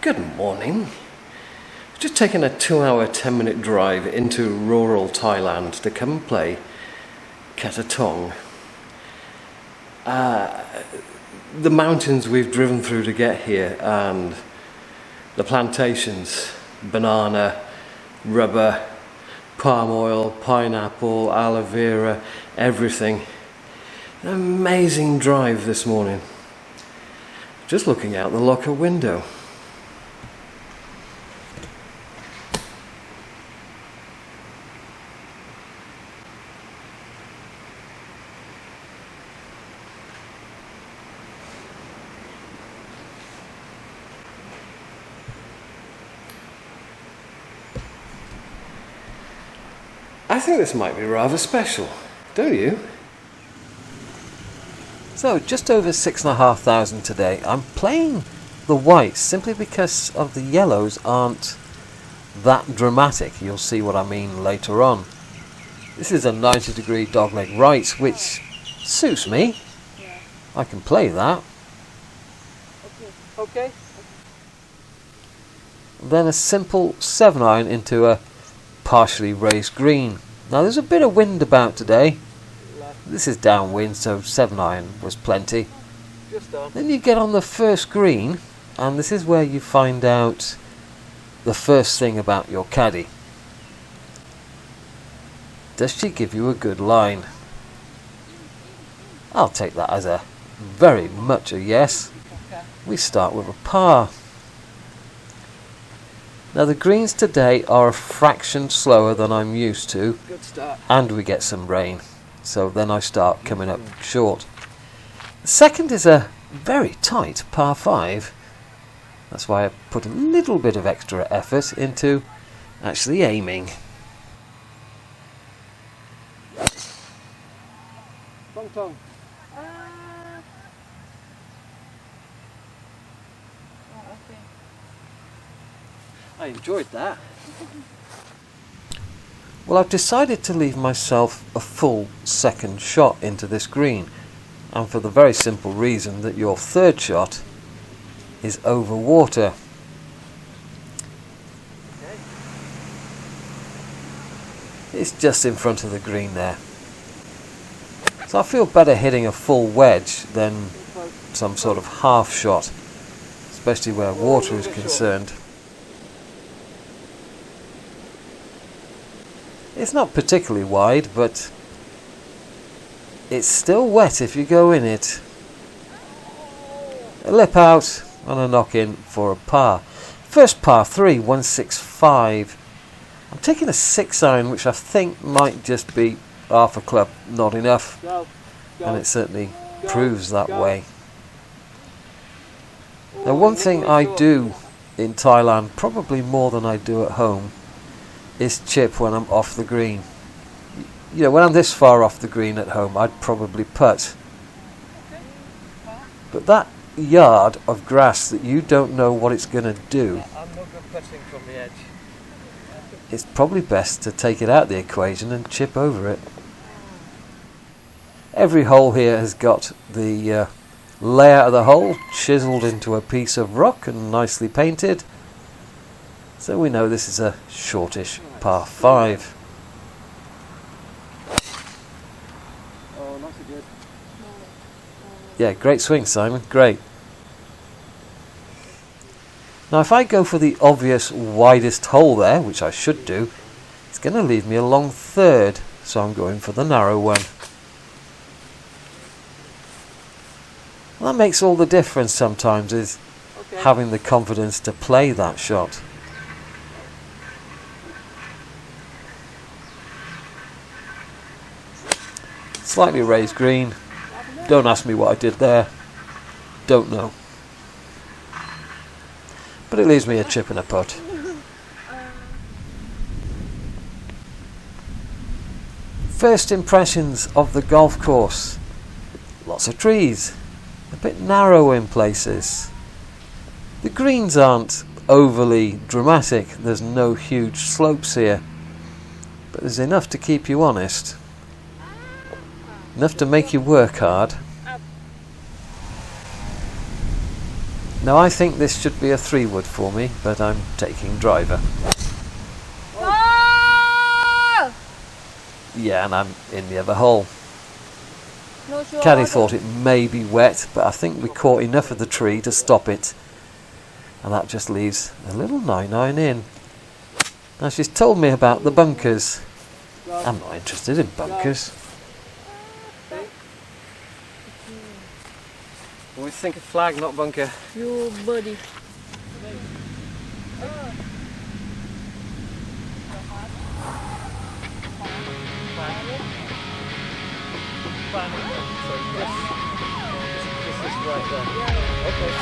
Good morning. Just taken a 2-hour 10-minute drive into rural Thailand to come and play Katathong. The mountains we've driven through to get here and the plantations, banana, rubber, palm oil, pineapple, aloe vera, everything. An amazing drive this morning. Just looking out the locker window. I think this might be rather special, don't you? So, just over 6,500 today. I'm playing the whites simply because of the yellows aren't that dramatic. You'll see what I mean later on. This is a 90-degree dogleg right, which suits me. Yeah. I can play that. Okay. Then a simple 7-iron into a partially raised green. Now there's a bit of wind about today. This is downwind, so 7-iron was plenty. Just on. Then you get on the first green, and this is where you find out the first thing about your caddy. Does she give you a good line? I'll take that as a very much a yes. Okay. We start with a par. Now the greens today are a fraction slower than I'm used to, Good start. and we get some rain, so then I start coming up short. The second is a very tight par 5. That's why I put a little bit of extra effort into actually aiming. Tong. Okay. I enjoyed that. Well, I've decided to leave myself a full second shot into this green, and for the very simple reason that your third shot is over water. Okay. It's just in front of the green there. So I feel better hitting a full wedge than some sort of half shot, especially where water is concerned. It's not particularly wide, but it's still wet if you go in it. A lip out and a knock in for a par. First par 3, 165. I'm taking a 6-iron, which I think might just be half a club, not enough, Go. and it certainly proves that way. Now, one thing I do in Thailand, probably more than I do at home, is chip when I'm off the green. You know, when I'm this far off the green at home, I'd probably putt. But that yard of grass that you don't know what it's going to do, I'm not good putting from the edge. it's probably best to take it out of the equation and chip over it. Every hole here has got the layout of the hole chiseled into a piece of rock and nicely painted. So we know this is a shortish par 5. Oh, not so good. Yeah, great swing, Simon, great. Now if I go for the obvious widest hole there, which I should do, it's going to leave me a long third, so I'm going for the narrow one. Well, that makes all the difference sometimes, is Okay. having the confidence to play that shot. Slightly raised green. Don't ask me what I did there. Don't know. But it leaves me a chip and a putt. First impressions of the golf course. Lots of trees. A bit narrow in places. The greens aren't overly dramatic. There's no huge slopes here. But there's enough to keep you honest. Enough to make you work hard. Now I think this should be a 3-wood for me, but I'm taking driver. Oh! Yeah, and I'm in the other hole. No sure. Caddy thought it may be wet, but I think we caught enough of the tree to stop it. And that just leaves a little 9-9 in. Now she's told me about the bunkers. I'm not interested in bunkers. We think of flag, not bunker. You buddy. This is right there. Okay.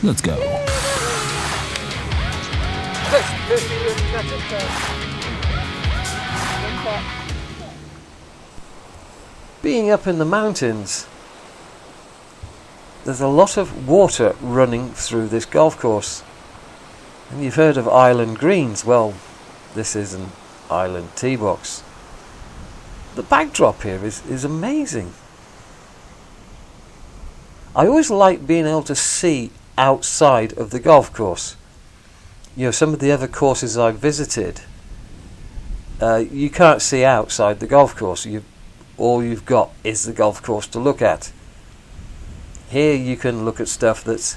Let's go. Being up in the mountains, there's a lot of water running through this golf course. And you've heard of island greens. Well, this is an island tee box. The backdrop here is amazing. I always like being able to see outside of the golf course. You know, some of the other courses I've visited, you can't see outside the golf course. All you've got is the golf course to look at. Here you can look at stuff that's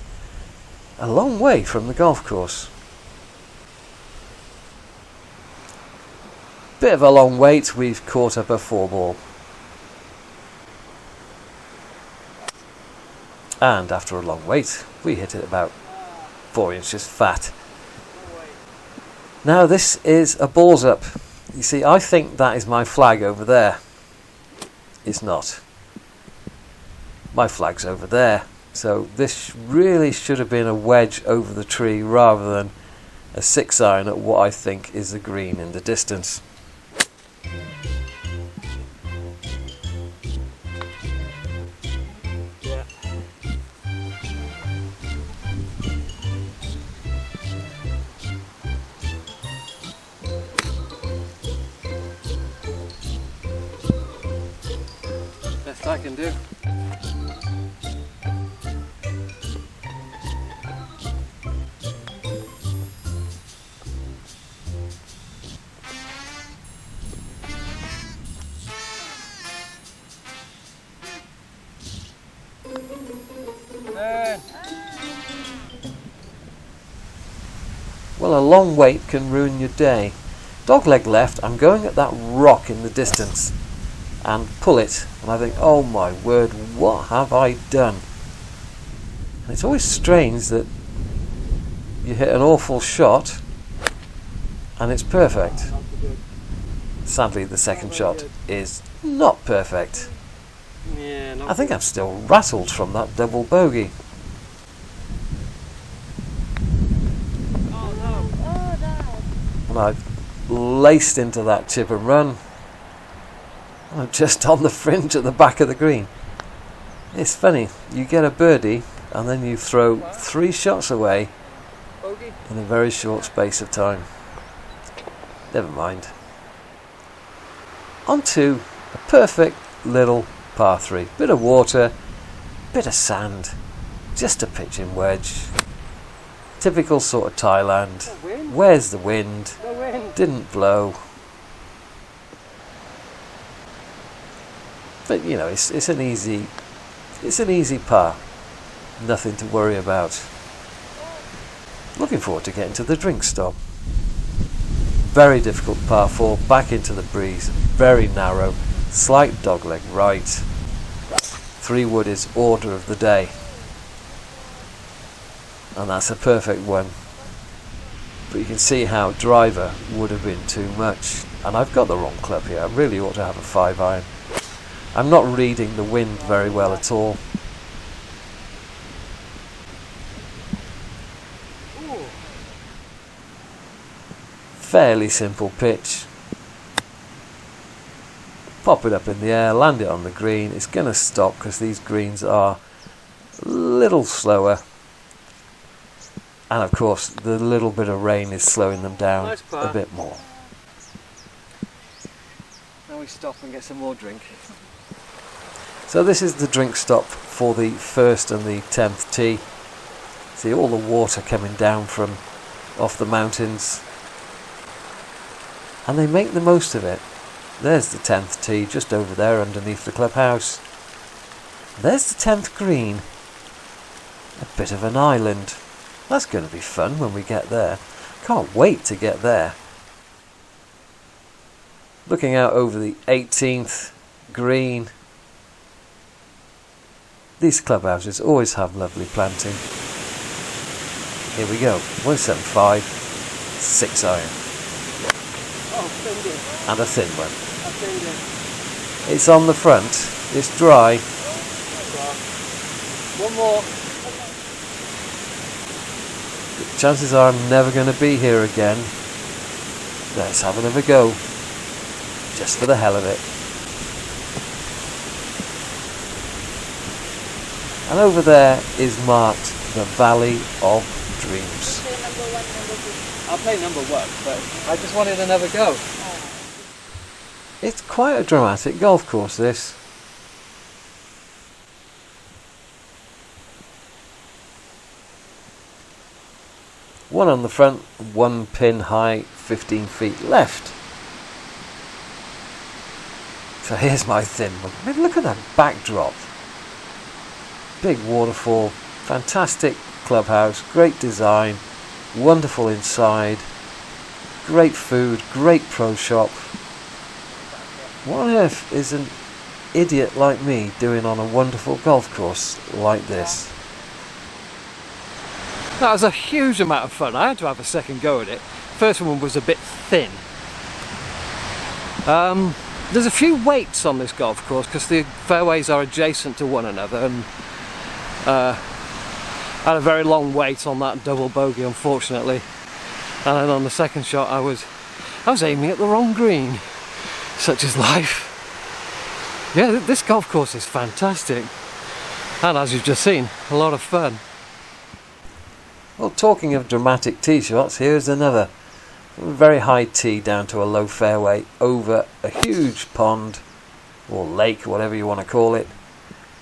a long way from the golf course. Bit of a long wait, we've caught up a 4-ball. And after a long wait, we hit it about 4 inches fat. Now this is a balls up. You see, I think that is my flag over there. It's not. My flag's over there. So this really should have been a wedge over the tree rather than a 6-iron at what I think is the green in the distance. Best I can do. Well, a long wait can ruin your day. Dogleg left, I'm going at that rock in the distance and pull it, and I think, oh my word, what have I done? And it's always strange that you hit an awful shot and it's perfect. Sadly, the second shot is not perfect. Yeah, I think I'm still rattled from that double bogey. And I've laced into that chip and run. I'm just on the fringe at the back of the green. It's funny, you get a birdie and then you throw 3 shots away in a very short space of time. Never mind. On to a perfect little par 3. Bit of water, bit of sand, just a pitching wedge. Typical sort of Thailand. Where's the wind? Didn't blow. But you know, it's an easy par. Nothing to worry about. Looking forward to getting to the drink stop. Very difficult par 4, back into the breeze, very narrow, slight dogleg right. 3-wood is order of the day. And that's a perfect one. But you can see how driver would have been too much. And I've got the wrong club here. I really ought to have a 5-iron. I'm not reading the wind very well at all. Fairly simple pitch. Pop it up in the air, land it on the green. It's going to stop because these greens are a little slower. And of course, the little bit of rain is slowing them down Nice par. a bit more. Now we stop and get some more drink. So this is the drink stop for the 1st and the 10th tee. See all the water coming down from off the mountains. And they make the most of it. There's the 10th tee just over there underneath the clubhouse. There's the 10th green. A bit of an island. That's going to be fun when we get there. Can't wait to get there. Looking out over the 18th green. These clubhouses always have lovely planting. Here we go. 175, 6 iron. Oh, finger. And a thin one. A finger. It's on the front. It's dry. One more. Chances are I'm never going to be here again. Let's have another go. Just for the hell of it. And over there is marked the Valley of Dreams. Play number 1, number 2. I'll play number 1, but I just wanted another go. It's quite a dramatic golf course, this. One on the front, one pin high, 15 feet left. So here's my thin one. I mean, look at that backdrop. Big waterfall, fantastic clubhouse, great design, wonderful inside, great food, great pro shop. What on earth is an idiot like me doing on a wonderful golf course like this? That was a huge amount of fun. I had to have a second go at it. First one was a bit thin. There's a few weights on this golf course because the fairways are adjacent to one another, and I had a very long wait on that double bogey, unfortunately. And then on the second shot I was aiming at the wrong green. Such is life. Yeah, this golf course is fantastic. And as you've just seen, a lot of fun. Well, talking of dramatic tee shots, here's another. From a very high tee down to a low fairway over a huge pond or lake, whatever you want to call it.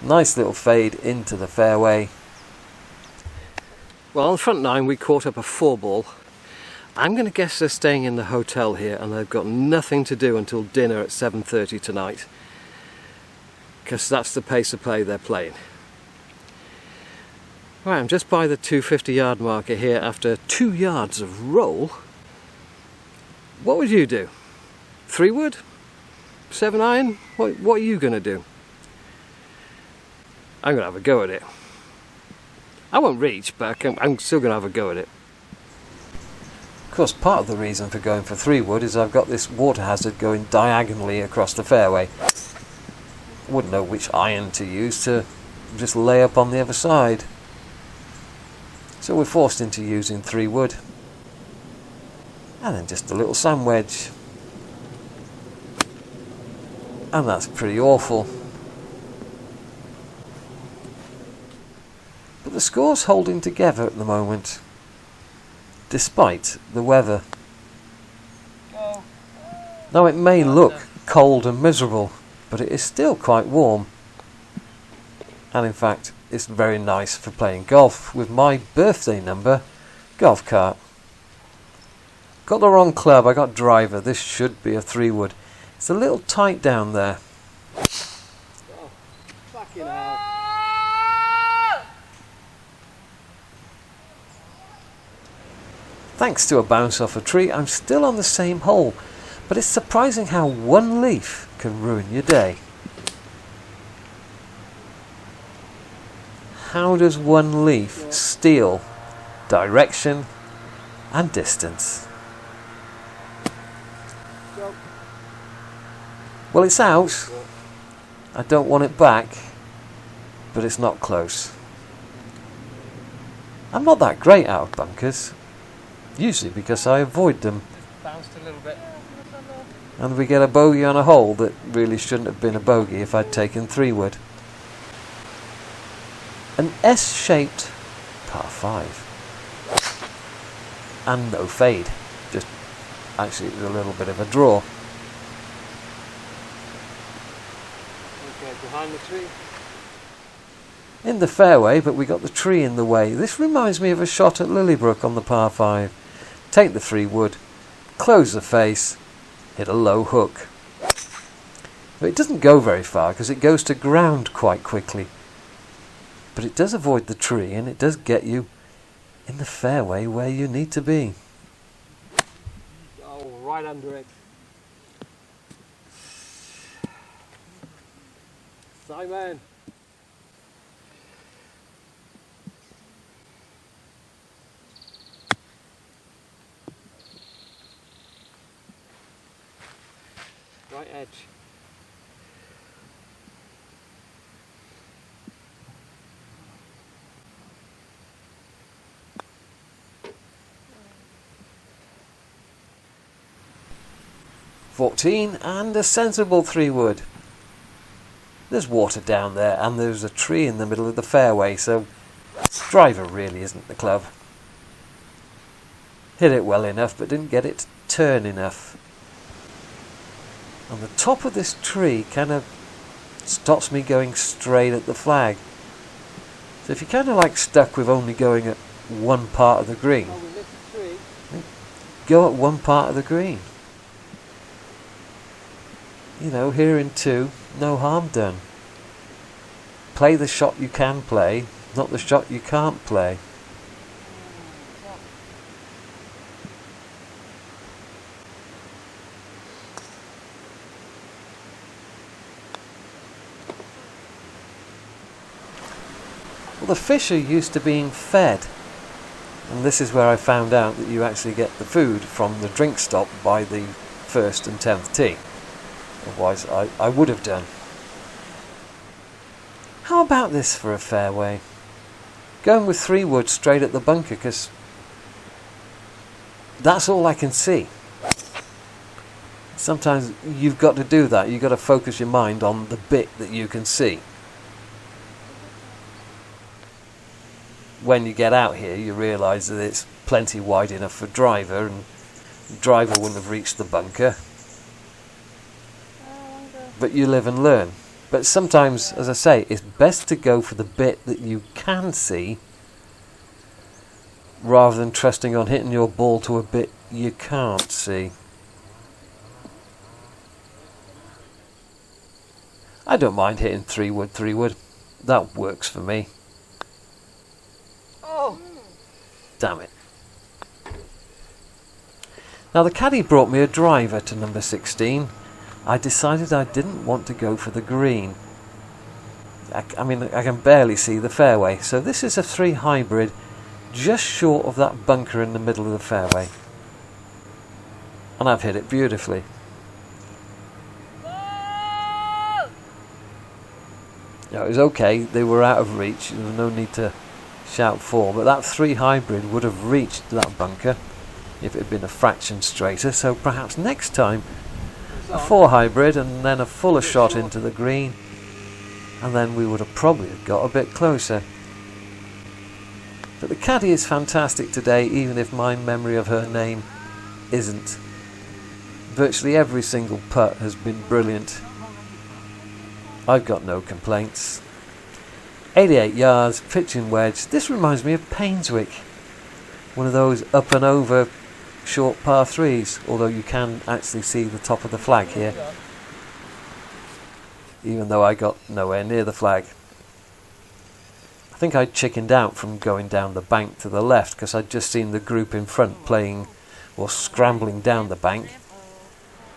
Nice little fade into the fairway. Well, on the front nine we caught up a 4-ball. I'm going to guess they're staying in the hotel here and they've got nothing to do until dinner at 7:30 tonight, because that's the pace of play they're playing. Right, I'm just by the 250-yard marker here after 2 yards of roll. What would you do? 3-wood? 7 iron? What are you going to do? I'm going to have a go at it. I won't reach, but I'm still going to have a go at it. Of course, part of the reason for going for 3-wood is I've got this water hazard going diagonally across the fairway. Wouldn't know which iron to use to just lay up on the other side. So we're forced into using 3-wood. And then just a little sand wedge. And that's pretty awful. But the score's holding together at the moment, despite the weather. Now it may look cold and miserable, but it is still quite warm. And in fact, it's very nice for playing golf with my birthday number golf cart. Got the wrong club, I got driver. This should be a 3-wood. It's a little tight down there. Fucking hell. Thanks to a bounce off a tree, I'm still on the same hole. But it's surprising how one leaf can ruin your day. How does one leaf steal direction and distance? Well, it's out. I don't want it back, but it's not close. I'm not that great out of bunkers, usually because I avoid them. Bounced a little bit. And we get a bogey on a hole that really shouldn't have been a bogey if I'd taken 3-wood. An S-shaped par 5. and no fade. Just actually it was a little bit of a draw. Okay, behind the tree. In the fairway, but we got the tree in the way. This reminds me of a shot at Lillybrook on the par 5. Take the 3-wood, close the face, hit a low hook. But it doesn't go very far because it goes to ground quite quickly. But it does avoid the tree and it does get you in the fairway where you need to be. Oh, right under it. Simon. Right edge. .14 and a sensible 3-wood. There's water down there and there's a tree in the middle of the fairway, so driver really isn't the club. Hit it well enough but didn't get it to turn enough. And the top of this tree kind of stops me going straight at the flag. So if you're kind of like stuck with only going at one part of the green, Oh, we missed the tree. go at one part of the green. You know, here in 2, no harm done. Play the shot you can play, not the shot you can't play. Well, the fish are used to being fed, and this is where I found out that you actually get the food from the drink stop by the 1st and 10th tee. Otherwise I would have done. How about this for a fairway? Going with 3-wood straight at the bunker because that's all I can see. Sometimes you've got to do that. You've got to focus your mind on the bit that you can see. When you get out here you realise that it's plenty wide enough for driver, and the driver wouldn't have reached the bunker. But you live and learn. But sometimes, as I say, it's best to go for the bit that you can see rather than trusting on hitting your ball to a bit you can't see. I don't mind hitting 3-wood. That works for me. Oh! Damn it. Now the caddy brought me a driver to number 16. I decided I didn't want to go for the green. I mean, I can barely see the fairway. So this is a 3 hybrid, just short of that bunker in the middle of the fairway. And I've hit it beautifully. Now, it was okay, they were out of reach, there was no need to shout for, but that 3 hybrid would have reached that bunker if it had been a fraction straighter, so perhaps next time a 4 hybrid and then a fuller shot into the green, and then we would have probably got a bit closer. But the caddy is fantastic today, even if my memory of her name isn't. Virtually every single putt has been brilliant. I've got no complaints. 88 yards, pitching wedge. This reminds me of Painswick, one of those up and over short par 3s, although you can actually see the top of the flag here, even though I got nowhere near the flag. I think I chickened out from going down the bank to the left because I'd just seen the group in front playing or scrambling down the bank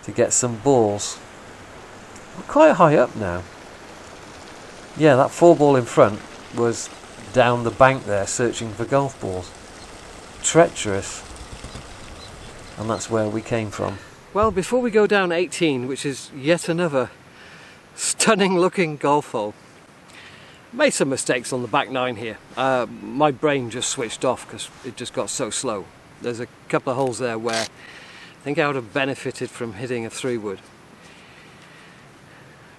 to get some balls. We're quite high up now. Yeah, that 4-ball in front was down the bank there searching for golf balls. Treacherous. And that's where we came from. Well, before we go down 18, which is yet another stunning looking golf hole, made some mistakes on the back 9 here. My brain just switched off because it just got so slow. There's a couple of holes there where I think I would have benefited from hitting a 3-wood.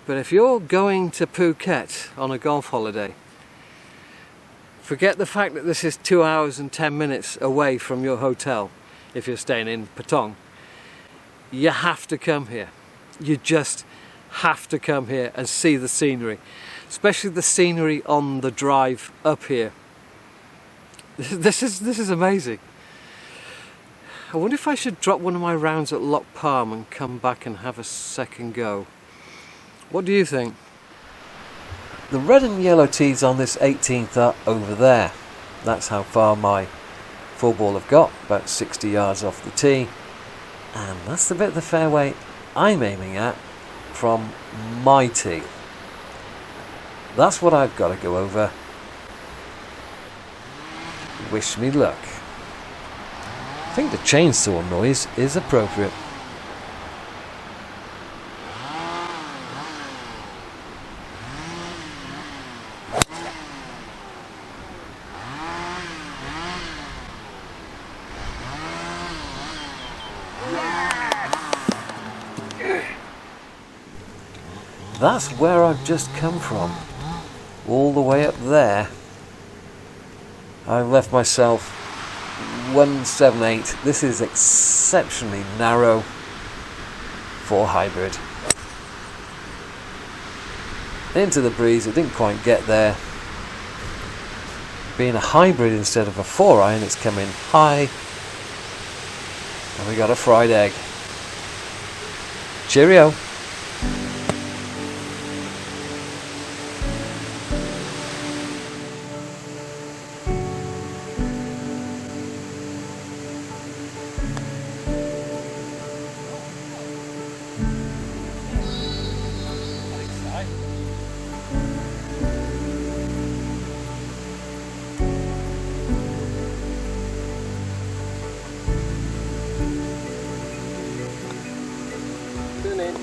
But if you're going to Phuket on a golf holiday, Forget the fact that this is 2 hours and 10 minutes away from your hotel if you're staying in Patong. You have to come here. You just have to come here and see the scenery, especially the scenery on the drive up here. This is amazing. I wonder if I should drop one of my rounds at Loch Palm and come back and have a second go. What do you think? The red and yellow tees on this 18th are over there. That's how far my full ball have got, about 60 yards off the tee. And that's the bit of the fairway I'm aiming at from my tee. That's what I've got to go over. Wish me luck. I think the chainsaw noise is appropriate. That's where I've just come from. All the way up there. I've left myself 178. This is exceptionally narrow for hybrid. Into the breeze, it didn't quite get there. Being a hybrid instead of a 4-iron, it's coming high. And we got a fried egg. Cheerio. Tune in.